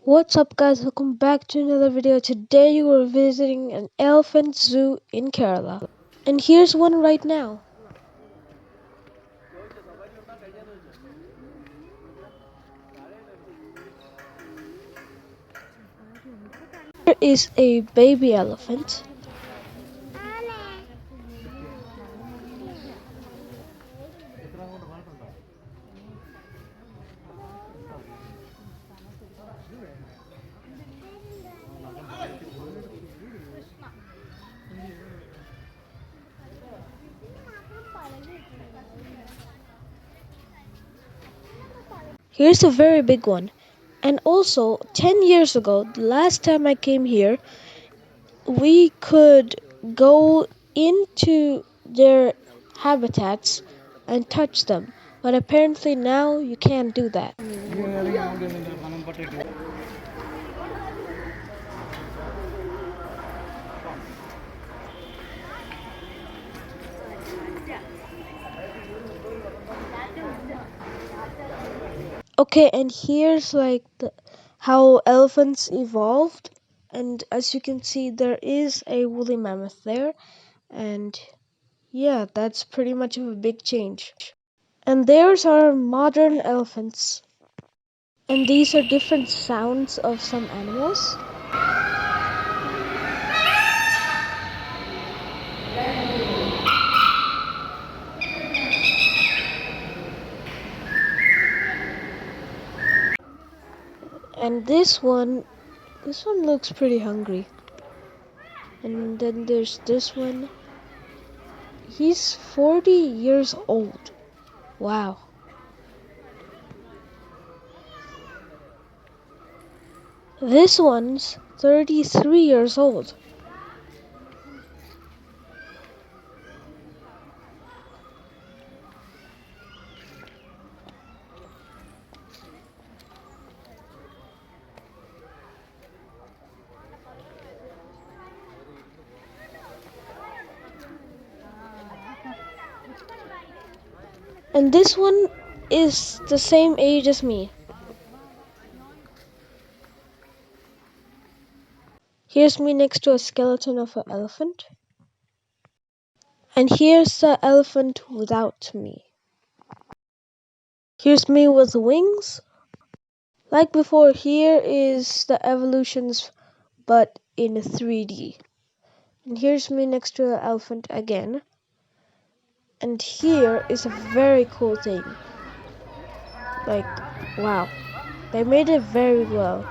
What's up guys, welcome back to another video. Today we're visiting an elephant zoo in Kerala. And here's one right now. Here is a baby elephant. Here's a very big one. And also, 10 years ago, the last time I came here, we could go into their habitats and touch them. But apparently now you can't do that. Okay, and here's how elephants evolved. And as you can see, there is a woolly mammoth there. And yeah, that's pretty much of a big change. And there's our modern elephants. And these are different sounds of some animals. And this one looks pretty hungry. And then there's this one. He's 40 years old. Wow. This one's 33 years old. And this one is the same age as me. Here's me next to a skeleton of an elephant. And here's the elephant without me. Here's me with wings. Like before, here is the evolutions, but in 3D. And here's me next to the elephant again. And here is a very cool thing. Like, wow. They made it very well.